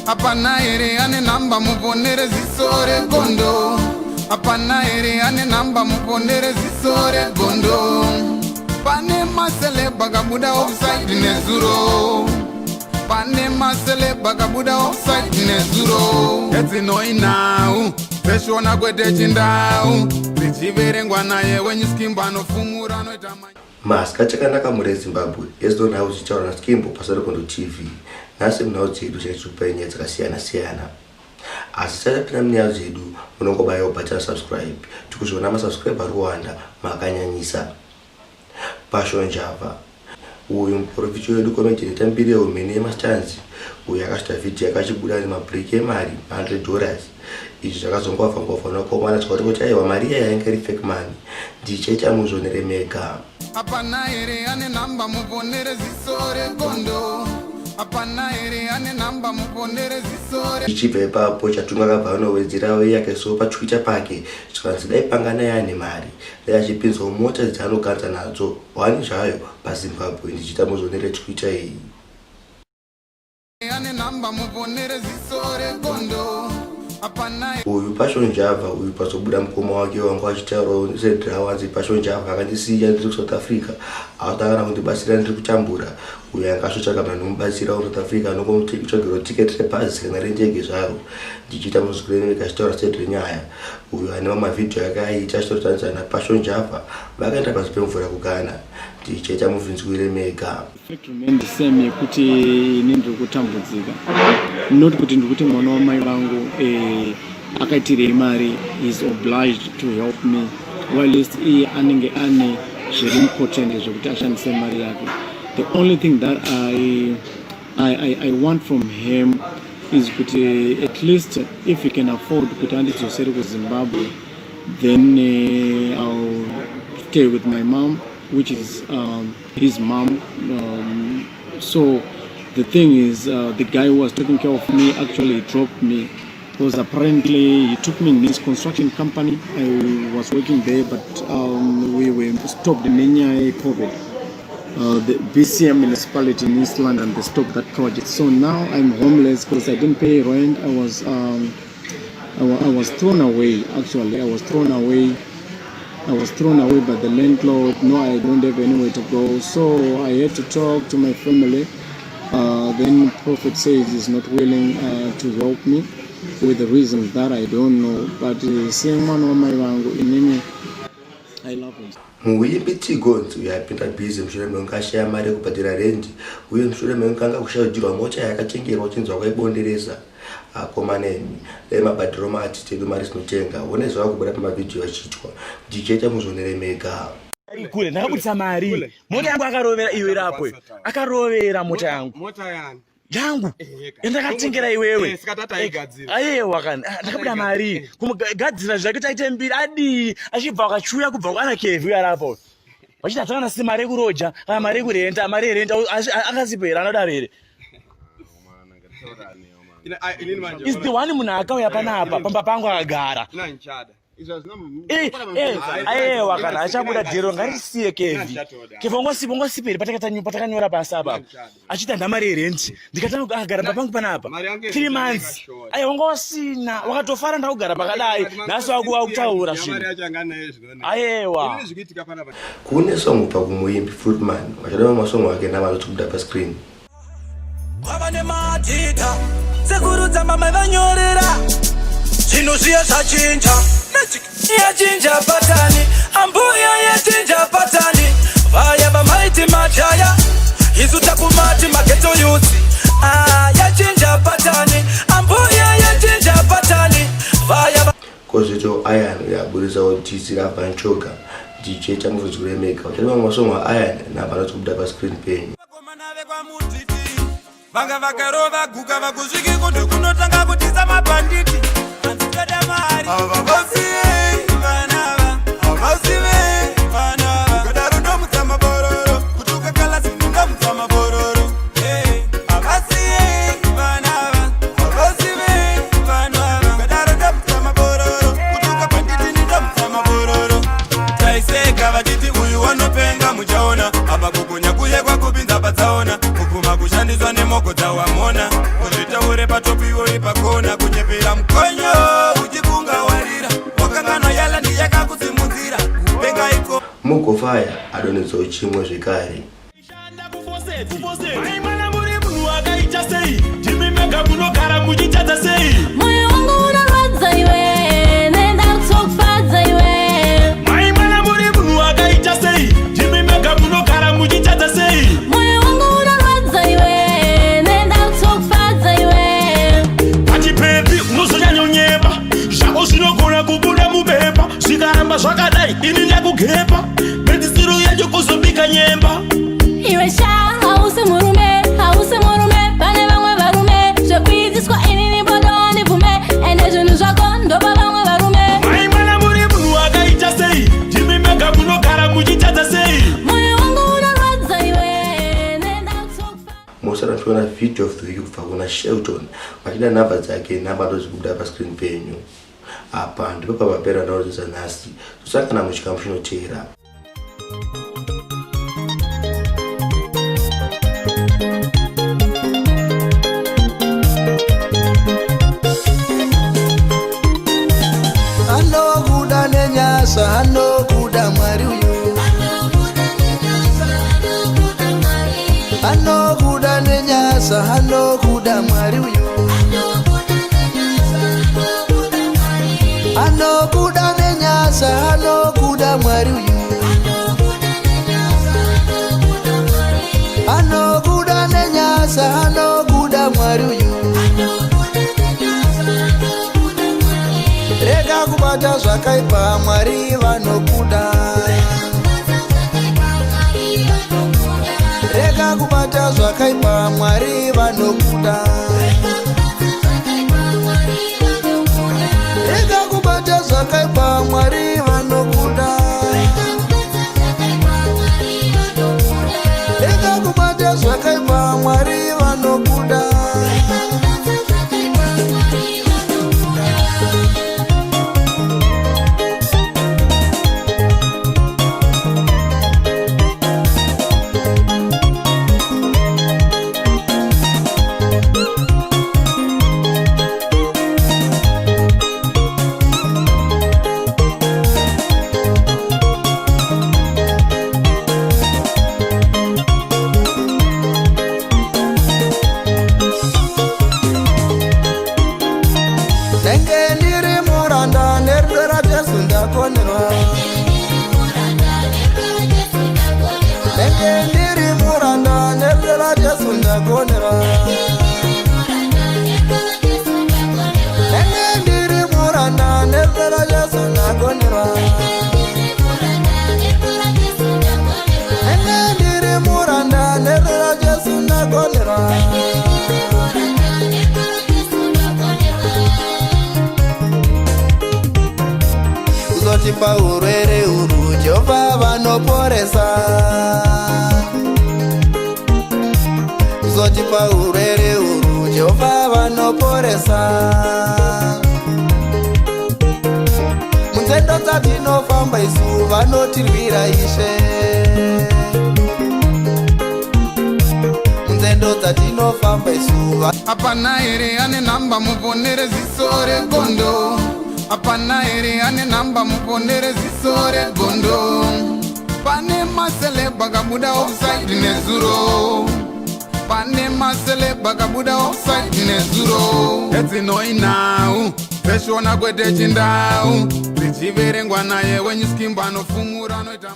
Apana ere ane namba muponere zisore gondo. Apana ere ane namba muponere zisore gondo. Pane masele bagabuda offside nezuro. Pane masele bagabuda offside nezuro. Eti noi now. Peshona kwete chindau. Zichiverengwa naye wenye skimba no fumura no itamanya. Maska chakanaka muri Zimbabwe. Yezo nawo chichaura skimbo pasari kondo TV. Nasi mnawo chedu chechupenya dzakasiyana. Asi chapina mnyawo chedu munongobayo button subscribe. Tikuzviona masubscribe Rwanda makanyanyisa. Passion Java. Uyu muprofiti wedu komejita mbiri yeumene yemastanzi. Uyu akashita video yakachibuda nemabreak emari $100. Izvi zvakazongwavha nokomana chikoti kuti aiwa mari yainge iri fake money. Ndichecha muzvonere mega. Apana ere ane namba muponere zisore gondo. Apana ere ane namba muponere zisore. Ichibva ipapo Chatunga akabva anowedzerawo yakaiswa paTwitter pake zvikanzi dai pangana yane mari dai achipinzwa mota dzaanokanza nadzo wani zvayo paZimbabwe. Ndichita muzvonere Twitter iyi. Ane namba muponere zisore gondo. Uyu Passion Java uyu pazobuda mukoma wake wangu achitaurawo sedhawanzi Passion Java akandisiya ndiri kuSouth Africa akatanga kundibatsira ndiri kutambura. Uyu akasvitsvaka vanhu mubatsira kuSouth Africa anokutsvagirwa tiketi rebhazi kana rendege zvaro. Ndichita muzvikuremeka achitaura sedrenyaya. Uyu ane mavhidhiyo akaita achitotarisana naPassion Java vakaenda pasi pemvura kugana. Ndichita mubvunzwire mega. Remain the same yekuti ndiri kutambudzika. Not kuti ndikuti mwana wamai vangu akaitirei mari is obliged to help me whilst anenge ane zviri important zvekuti ashandise mari yake. The only thing that I want from him is kuti at least if he can afford kuti andidzosere kuZimbabwe, then I'll stay with my mom, which is his mom. So the thing is, the guy who was taking care of me actually dropped me because apparently he took me in his construction company. I was working there, but we were stopped in COVID. The BCM municipality in East London, they stopped that project. So now I'm homeless because I didn't pay rent. I was thrown away. Actually, I was thrown away by the landlord. No, I don't have anywhere to go. So I had to talk to my family. Then Prophet says he's not willing to help me with the reasons that I don't know. But same one on my wangu inini, I love him. Muimbi Tigonzi uyapinda busy mushure mekunge ashaya mari yekubhadhira rendi uye mushure mekunge anga kushaudzirwa mota yakatengerwa uchinzi wakaibonderesa. Akomaneni dai mabhadhiro mati tedu mari sinotenga one zvava kubuda pamavhidhiyo achiitwa. Ndicheta muzvonere mega. Kule ndakabudisa mari mota yangu akarovera iwe rapo akarovera mota yangu yangu endakatengera iwewe aiwa kana ndakabuda mari kumugadzira zvake taite mbiri adi achibva akachuya kubva kwana Kevi yarapo vachita takana si mari kuroja kana mari kurenta mari renta akasipera anoda rere is the one munhu akauya panapa pamba pangu akagara aiwa kana achabuda dhero ngarisiye Kevi ngosiperi patakanyora pasi apa achita ndamari yerent ndikatanga akagara papangu panapa 3 months aiwa ngosina wakatofara ndakugara pakadai nhasi wakutaura zvinhu aiwa kune song kubva kumuimbi Fruitman vachadama masongo ake navanotikubuda pascreen kwava nemadhita sekurudza mamai vanyorera zvinhu zviya zvachinja yachinja patani ambuya yachinja patani vaya vamaiti majaya isu takumati mageto yusi yachinja patani ambuya yachinja patani vaya kozvito Iron yaburisawo DC ravanchoka ndicheta muvhunzuremeka uchadama masongo aIron navanotikubuda pascreen penyu vanga vakarova guka vakuzviki kunde kunotanga kutisa mabhanditi anzikada mari avavasiye vanava avasive vanava ukadaro ndomutsa mabororo kuti ukakala zvinhu ndomutsa mabororo avasiye vanava avasive vanava ukadaro ndomutsa mabororo kuti ukabhanditi ndomutsa mabororo taiseka vachiti uyu wanopenga muchaona apa kugonya kuye kwakupinza padzaona kuguma kushandiswa nemoko dzawamona kuzvitaure patopiwa uri pakona kunyepera mkonyo uchikunga warira wakangano yala ndiyakakusimudzira kupenga iko mukofaya adonetso chimwe zvekare maimana muri munhu wakaita sei ndimi mega munogara muchitadza sei moyo wangu unorwadza iwe nenda kutokufadza iwe maimana muri munhu wakaita sei ndimi mega munogara muchitadza sei moyo wangu unorwadza iwe nenda kutokufadza iwe pachipepi unozonyanyonyeba zvako zvinogona kubuda mubepa zvikaramba zvakadai ini ndakugepa pedzisiro yacho kuzobika nyemba iwe sha hausi murume pane vamwe varume zvekuitiswa ini nibodo ndibvume ende zvinhu zvako ndopa vamwe varume maimana muri munhu wakaita sei ndimi mega munogara muchitadza sei moyo wangu unorwadza iwe nenda kutokufadza musara tiona video of the week kubva kuna Shelton vachida nhamba dzake nhamba ndozikubuda pascreen penyu apa ndipo papapera ndaodzesa nhasi tosangana muchikamu chinoteera. Anokuda nenyasa anokuda mwari uyu anokuda nenyasa anokuda mwari uyu anokuda nenyasa anokuda mwari uyu anokuda nenyasa anokuda mwari uyu rega kubata zvakaipa mwari vanokuda rega kubata zvakaipa mwari vanokuda rega kubata zvakaipa mwari vanokuda rega kubata zvakaipa mwari vanokuda Nenge ndiri muranda nerudora Jesu ndakonerwa Nenge ndiri muranda nerudora Jesu ndakonerwa Nenge ndiri muranda nerudora Jesu ndakonerwa Nenge ndiri muranda nerudora Jesu ndakonerwa Uzotipa urwere uru Jehova vanoporesa Uzotipa urwere uru Jehova vanoporesa Munzendo dzatinofamba isu vanotirwira Ishe Munzendo dzatinofamba isu hapana here ane nhamba muponere ziso regondo hapana here ane nhamba muponere ziso regondo pane maselebha akabuda offside nezuro pane maselebha akabuda offside nezuro edzinoinhau zveshona kwete chindau zvichiverengwa naye wenyuskimba anofumura anoita